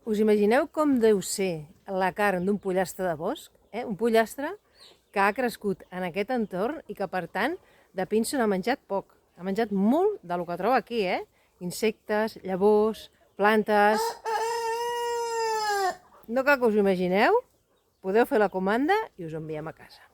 Us imagineu com deu ser la carn d'un pollastre de bosc? Un pollastre que ha crescut en aquest entorn i que, per tant, de pinso n'ha menjat poc. Ha menjat molt del que troba aquí, insectes, llavors, plantes... No cal que us ho imagineu, podeu fer la comanda i us ho enviem a casa.